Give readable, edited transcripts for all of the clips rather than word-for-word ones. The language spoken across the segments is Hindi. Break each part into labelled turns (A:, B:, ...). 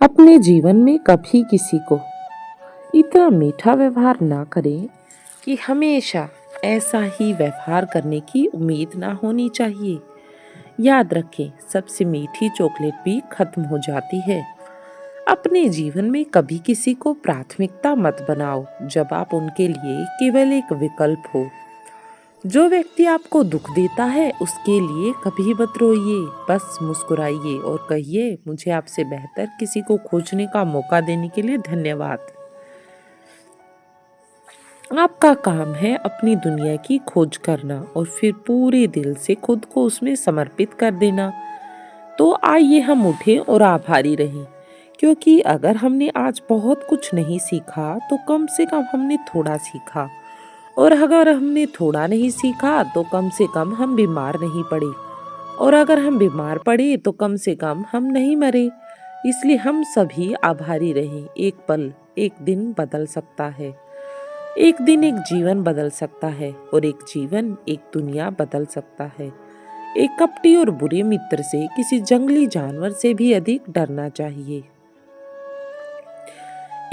A: अपने जीवन में कभी किसी को इतना मीठा व्यवहार ना करें कि हमेशा ऐसा ही व्यवहार करने की उम्मीद ना होनी चाहिए। याद रखें, सबसे मीठी चॉकलेट भी खत्म हो जाती है। अपने जीवन में कभी किसी को प्राथमिकता मत बनाओ जब आप उनके लिए केवल एक विकल्प हो। जो व्यक्ति आपको दुख देता है उसके लिए कभी मत रोइए, बस मुस्कुराइए और कहिए, मुझे आपसे बेहतर किसी को खोजने का मौका देने के लिए धन्यवाद। आपका काम है अपनी दुनिया की खोज करना और फिर पूरे दिल से खुद को उसमें समर्पित कर देना। तो आइए हम उठें और आभारी रहें, क्योंकि अगर हमने आज बहुत कुछ नहीं सीखा तो कम से कम हमने थोड़ा सीखा, और अगर हमने थोड़ा नहीं सीखा तो कम से कम हम बीमार नहीं पड़े, और अगर हम बीमार पड़े तो कम से कम हम नहीं मरे। इसलिए हम सभी आभारी रहें। एक पल, एक दिन बदल सकता है। एक दिन एक जीवन बदल सकता है, और एक जीवन एक दुनिया बदल सकता है। एक कपटी और बुरे मित्र से किसी जंगली जानवर से भी अधिक डरना चाहिए।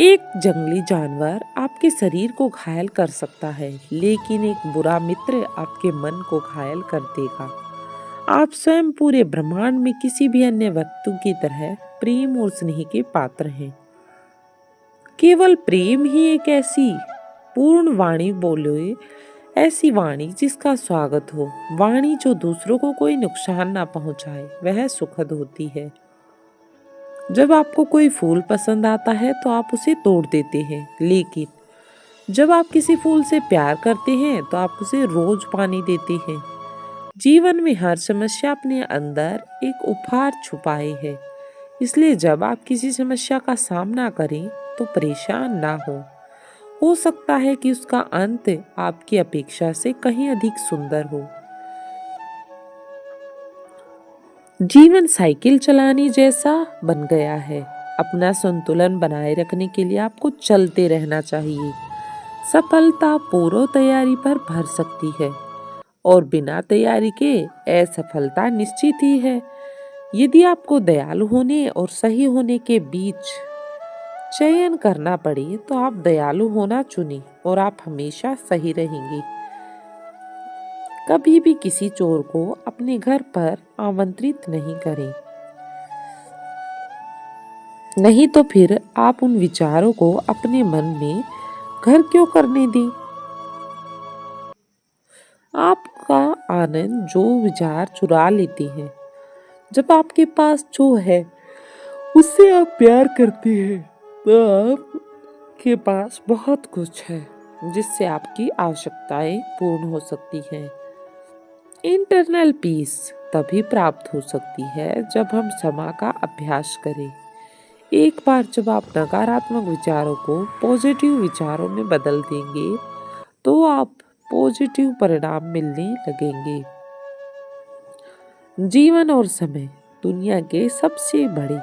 A: एक जंगली जानवर आपके शरीर को घायल कर सकता है, लेकिन एक बुरा मित्र आपके मन को घायल कर देगा। आप स्वयं पूरे ब्रह्मांड में किसी भी अन्य व्यक्ति की तरह प्रेम और स्नेह के पात्र हैं। केवल प्रेम ही एक ऐसी पूर्ण वाणी बोले, ऐसी वाणी जिसका स्वागत हो, वाणी जो दूसरों को कोई नुकसान ना पहुंचाए, वह सुखद होती है। जब आपको कोई फूल पसंद आता है तो आप उसे तोड़ देते हैं, लेकिन जब आप किसी फूल से प्यार करते हैं तो आप उसे रोज पानी देते हैं। जीवन में हर समस्या अपने अंदर एक उपहार छुपाए है। इसलिए जब आप किसी समस्या का सामना करें तो परेशान ना हो सकता है कि उसका अंत आपकी अपेक्षा से कहीं अधिक सुंदर हो। जीवन साइकिल चलाने जैसा बन गया है। अपना संतुलन बनाए रखने के लिए आपको चलते रहना चाहिए। सफलता पूर्व तैयारी पर भर सकती है, और बिना तैयारी के असफलता निश्चित ही है। यदि आपको दयालु होने और सही होने के बीच चयन करना पड़े तो आप दयालु होना चुनें, और आप हमेशा सही रहेंगे। कभी भी किसी चोर को अपने घर पर आमंत्रित नहीं करें, नहीं तो फिर आप उन विचारों को अपने मन में घर क्यों करने दें। आपका आनंद जो विचार चुरा लेते हैं। जब आपके पास जो है उससे आप प्यार करते हैं तो आपके पास बहुत कुछ है जिससे आपकी आवश्यकताएं पूर्ण हो सकती हैं। इंटरनल पीस तभी प्राप्त हो सकती है जब हम क्षमा का अभ्यास करें। एक बार जब आप नकारात्मक विचारों को पॉजिटिव विचारों में बदल देंगे तो आप पॉजिटिव परिणाम मिलने लगेंगे। जीवन और समय दुनिया के सबसे बड़े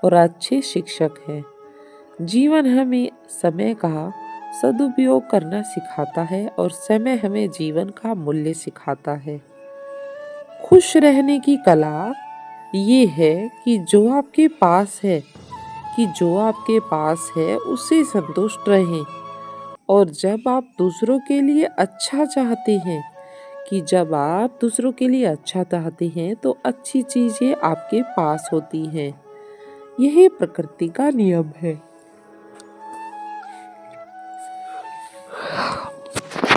A: और अच्छे शिक्षक हैं। जीवन हमें समय का सदुपयोग करना सिखाता है, और समय हमें जीवन का मूल्य सिखाता है। खुश रहने की कला ये है कि जो आपके पास है उससे संतुष्ट रहें। और जब आप दूसरों के लिए अच्छा चाहते हैं तो अच्छी चीजें आपके पास होती हैं। यही प्रकृति का नियम है।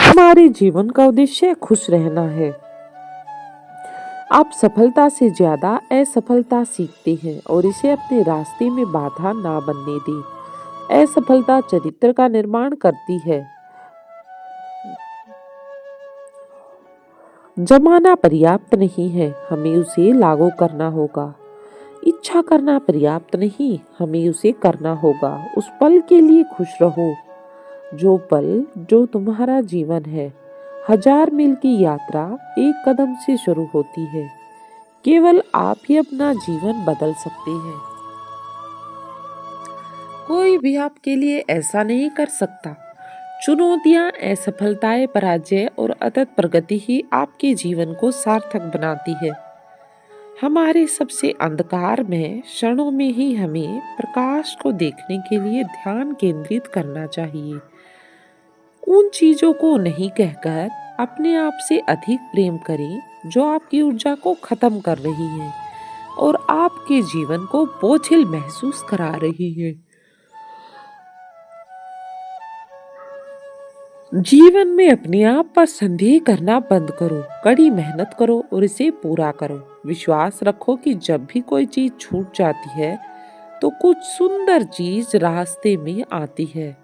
A: हमारे जीवन का उद्देश्य खुश रहना है। आप सफलता से ज्यादा असफलता सीखते हैं, और इसे अपने रास्ते में बाधा ना बनने दें। असफलता चरित्र का निर्माण करती है। जमाना पर्याप्त नहीं है, हमें उसे लागू करना होगा। इच्छा करना पर्याप्त नहीं, हमें उसे करना होगा। उस पल के लिए खुश रहो, जो तुम्हारा जीवन है। 1000 मील की यात्रा एक कदम से शुरू होती है। केवल आप ही अपना जीवन बदल सकते हैं। कोई भी आपके लिए ऐसा नहीं कर सकता। चुनौतियां, असफलताएं, पराजय और अथक प्रगति ही आपके जीवन को सार्थक बनाती है। हमारे सबसे अंधकार में क्षणों में ही हमें प्रकाश को देखने के लिए ध्यान केंद्रित करना चाहिए। उन चीजों को नहीं कहकर अपने आप से अधिक प्रेम करें जो आपकी ऊर्जा को खत्म कर रही है और आपके जीवन को बोझिल महसूस करा रही है। जीवन में अपने आप पर संदेह करना बंद करो, कड़ी मेहनत करो और इसे पूरा करो। विश्वास रखो कि जब भी कोई चीज छूट जाती है तो कुछ सुंदर चीज रास्ते में आती है।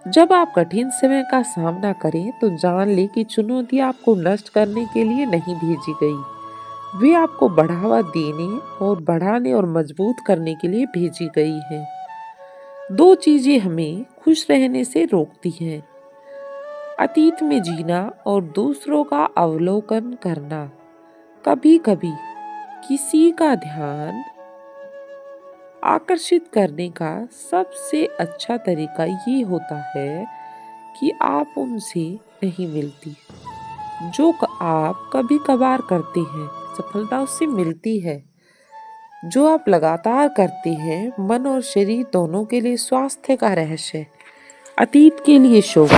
A: जब आप कठिन समय का सामना करें तो जान ले कि चुनौती आपको नष्ट करने के लिए नहीं भेजी गई, वे आपको बढ़ावा देने और बढ़ाने और मजबूत करने के लिए भेजी गई हैं। दो चीजें हमें खुश रहने से रोकती हैं, अतीत में जीना और दूसरों का अवलोकन करना। कभी कभी किसी का ध्यान आकर्षित करने का सबसे अच्छा तरीका ये होता है कि आप उनसे नहीं मिलती। जो आप कभी कभार करते हैं सफलता उससे मिलती है। जो आप लगातार करते हैं मन और शरीर दोनों के लिए स्वास्थ्य का रहस्य है। अतीत के लिए शोक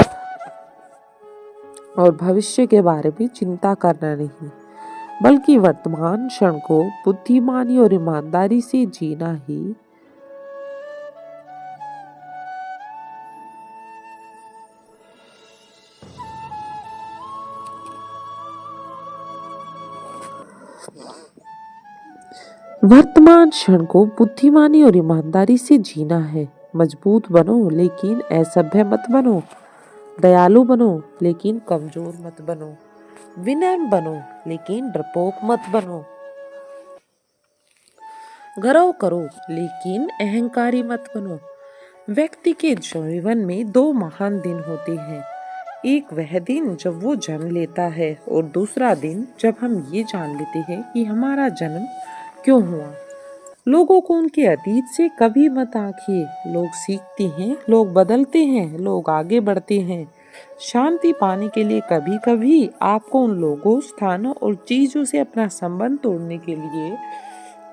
A: और भविष्य के बारे में चिंता करना नहीं, बल्कि वर्तमान क्षण को बुद्धिमानी और ईमानदारी से जीना ही वर्तमान क्षण को बुद्धिमानी और ईमानदारी से जीना है। मजबूत बनो लेकिन असभ्य मत बनो, दयालु बनो लेकिन कमजोर मत बनो, विनम्र बनो लेकिन डरपोक मत बनो, गर्व करो लेकिन अहंकारी मत बनो। व्यक्ति के जीवन में दो महान दिन होते हैं, एक वह दिन जब वो जन्म लेता है और दूसरा दिन जब हम ये जान लेते हैं कि हमारा जन्म क्यों हुआ। लोगों को उनके अतीत से कभी मत आंकिए। लोग सीखते हैं, लोग बदलते हैं, लोग आगे बढ़ते हैं। शांति पाने के लिए कभी कभी आपको उन लोगों, स्थानों और चीजों से अपना संबंध तोड़ने के लिए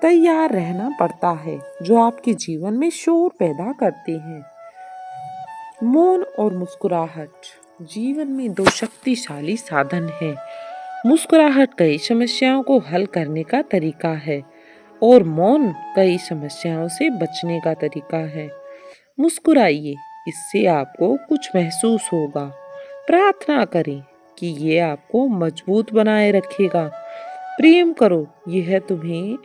A: तैयार रहना पड़ता है जो आपके जीवन में शोर पैदा करते हैं। मौन और मुस्कुराहट जीवन में दो शक्तिशाली साधन हैं। मुस्कुराहट कई समस्याओं को हल करने का तरीका है और मौन कई समस्याओं से बचने का तरीका है। मुस्कुराइए, इससे आपको कुछ महसूस होगा। प्रार्थना करें कि ये आपको मजबूत बनाए रखेगा। प्रेम करो, यह तुम्हें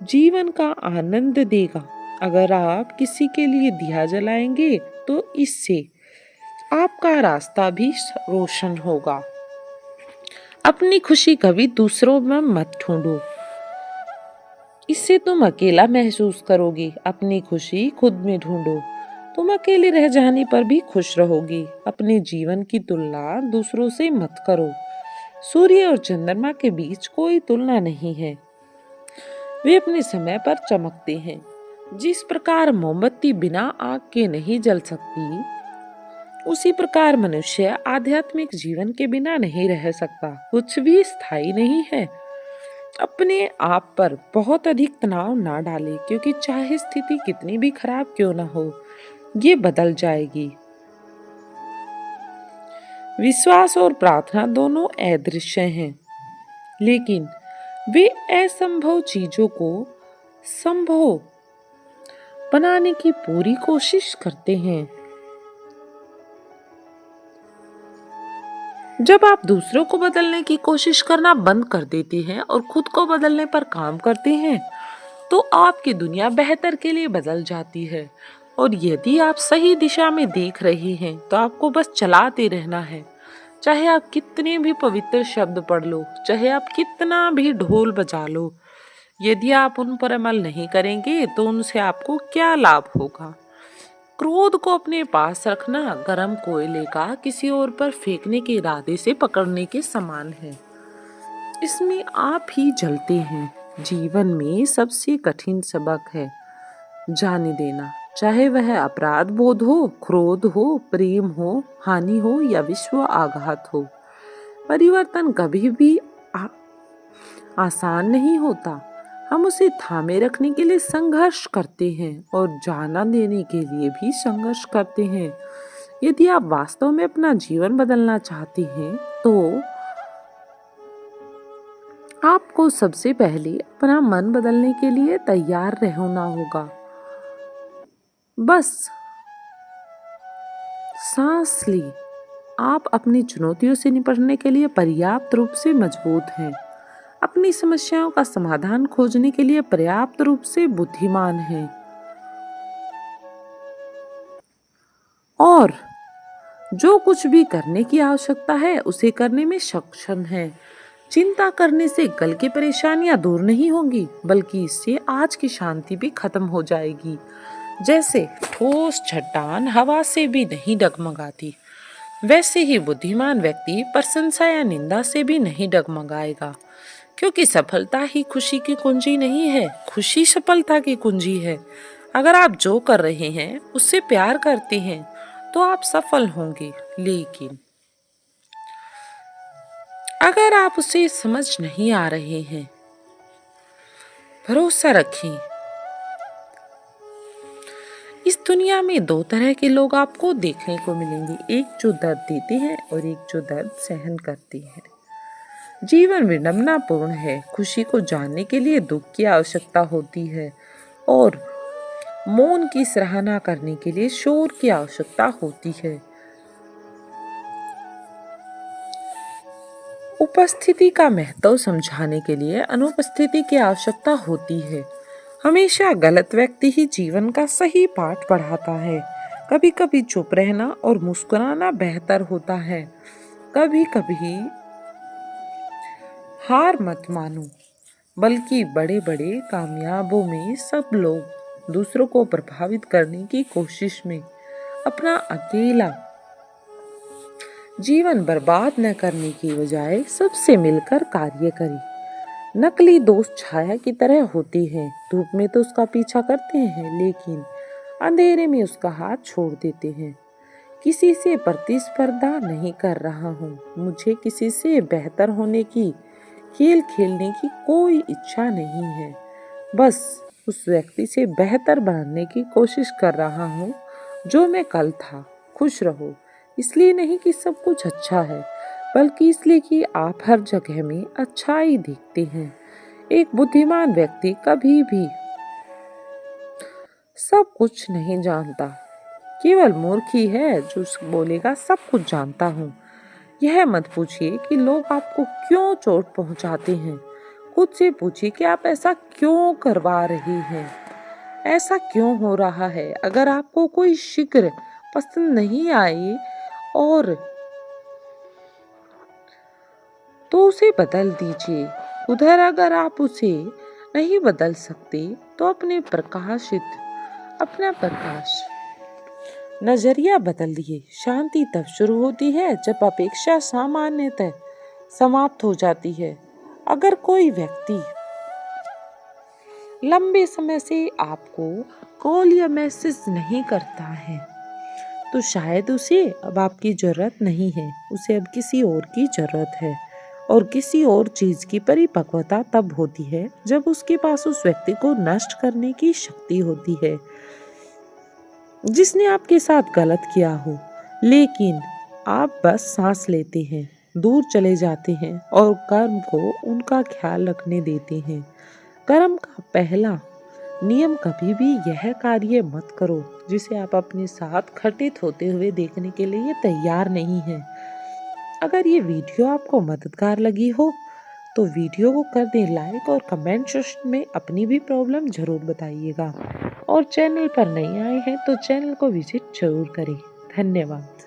A: जीवन का आनंद देगा। अगर आप किसी के लिए दिया जलाएंगे तो इससे आपका रास्ता भी रोशन होगा। अपनी खुशी कभी दूसरों में मत ढूंढो, इससे तुम अकेला महसूस करोगे। अपनी खुशी खुद में ढूंढो, तुम अकेले रह जाने पर भी खुश रहोगी। अपने जीवन की तुलना दूसरों से मत करो। सूर्य और चंद्रमा के बीच कोई तुलना नहीं है, वे अपने समय पर चमकते हैं। जिस प्रकार मोमबत्ती बिना आग के नहीं जल सकती, उसी प्रकार मनुष्य आध्यात्मिक जीवन के बिना नहीं रह सकता। कुछ भी स्थायी नहीं है। अपने आप पर बहुत अधिक तनाव ना डालें, क्योंकि चाहे स्थिति कितनी भी खराब क्यों ना हो, ये बदल जाएगी। विश्वास और प्रार्थना दोनों अदृश्य हैं, लेकिन वे असंभव चीजों को संभव बनाने की पूरी कोशिश करते हैं। जब आप दूसरों को बदलने की कोशिश करना बंद कर देते हैं और खुद को बदलने पर काम करते हैं, तो आपकी दुनिया बेहतर के लिए बदल जाती है। और यदि आप सही दिशा में देख रहे हैं तो आपको बस चलाते रहना है। चाहे आप कितने भी पवित्र शब्द पढ़ लो, चाहे आप कितना भी ढोल बजा लो, यदि आप उन पर अमल नहीं करेंगे तो उनसे आपको क्या लाभ होगा। क्रोध को अपने पास रखना गर्म कोयले का किसी और पर फेंकने के इरादे से पकड़ने के समान है। इसमें आप ही जलते हैं। जीवन में सबसे कठिन सबक है जाने देना, चाहे वह अपराध बोध हो, क्रोध हो, प्रेम हो, हानि हो या विश्व आघात हो। परिवर्तन कभी भी आसान नहीं होता। हम उसे थामे रखने के लिए संघर्ष करते हैं और जाना देने के लिए भी संघर्ष करते हैं। यदि आप वास्तव में अपना जीवन बदलना चाहते हैं तो आपको सबसे पहले अपना मन बदलने के लिए तैयार रहना होगा। बस सांस ली। आप अपनी चुनौतियों से निपटने के लिए पर्याप्त रूप से मजबूत हैं। अपनी समस्याओं का समाधान खोजने के लिए पर्याप्त रूप से बुद्धिमान हैं। और जो कुछ भी करने की आवश्यकता है उसे करने में सक्षम है। चिंता करने से कल की परेशानियां दूर नहीं होंगी, बल्कि इससे आज की शांति भी खत्म हो जाएगी। जैसे ठोस चट्टान हवा से भी नहीं डगमगाती, वैसे ही बुद्धिमान व्यक्ति प्रशंसा या निंदा से भी नहीं डगमगाएगा। क्योंकि सफलता ही खुशी की कुंजी नहीं है, खुशी सफलता की कुंजी है। अगर आप जो कर रहे हैं उससे प्यार करते हैं तो आप सफल होंगे, लेकिन अगर आप उसे समझ नहीं आ रहे हैं, भरोसा रखें। इस दुनिया में दो तरह के लोग आपको देखने को मिलेंगे, एक जो दर्द देते हैं और एक जो दर्द सहन करते हैं। जीवन विडंबनापूर्ण है। खुशी को जानने के लिए दुख की आवश्यकता होती है और मौन की सराहना करने के लिए शोर की आवश्यकता होती है। उपस्थिति का महत्व समझाने के लिए अनुपस्थिति की आवश्यकता होती है। हमेशा गलत व्यक्ति ही जीवन का सही पाठ पढ़ाता है। कभी कभी चुप रहना और मुस्कुराना बेहतर होता है। कभी कभी हार मत मानो, बल्कि बड़े बड़े कामयाबों में सब लोग दूसरों को प्रभावित करने की कोशिश में अपना अकेला जीवन बर्बाद न करने की बजाय सबसे मिलकर कार्य करें। नकली दोस्त छाया की तरह होते हैं, धूप में तो उसका पीछा करते हैं लेकिन अंधेरे में उसका हाथ छोड़ देते हैं। किसी से प्रतिस्पर्धा नहीं कर रहा हूँ, मुझे किसी से बेहतर होने की खेल खेलने की कोई इच्छा नहीं है। बस उस व्यक्ति से बेहतर बनने की कोशिश कर रहा हूँ जो मैं कल था। खुश रहो, इसलिए नहीं कि सब कुछ अच्छा है, बल्कि इसलिए कि आप हर जगह में अच्छाई देखते हैं। एक बुद्धिमान व्यक्ति कभी भी सब कुछ नहीं जानता, केवल मूर्ख ही है जो बोलेगा सब कुछ जानता हूँ। यह मत पूछिए कि लोग आपको क्यों चोट पहुंचाते हैं, खुद से पूछिए कि आप ऐसा क्यों करवा रहे हैं, ऐसा क्यों हो रहा है। अगर आपको कोई शिक्र पसंद नहीं आए और तो उसे बदल दीजिए। उधर अगर आप उसे नहीं बदल सकते तो अपना प्रकाश नजरिया बदलिए। शांति तब शुरू होती है जब अपेक्षा सामान्यतः समाप्त हो जाती है। अगर कोई व्यक्ति लंबे समय से आपको कॉल या मैसेज नहीं करता है तो शायद उसे अब आपकी जरूरत नहीं है, उसे अब किसी और की जरूरत है। और किसी और चीज की परिपक्वता तब होती है जब उसके पास उस व्यक्ति को नष्ट करने की शक्ति होती है जिसने आपके साथ गलत किया हो। लेकिन आप बस सांस लेते हैं, दूर चले जाते हैं और कर्म को उनका ख्याल रखने देते हैं। कर्म का पहला नियम कभी भी यह कार्य मत करो जिसे आप अपने साथ घटित होते हुए देखने के लिए तैयार नहीं हैं। अगर ये वीडियो आपको मददगार लगी हो तो वीडियो को कर दें लाइक और कमेंट सेक्शन में अपनी भी प्रॉब्लम जरूर बताइएगा। और चैनल पर नए आए हैं तो चैनल को विजिट जरूर करें। धन्यवाद।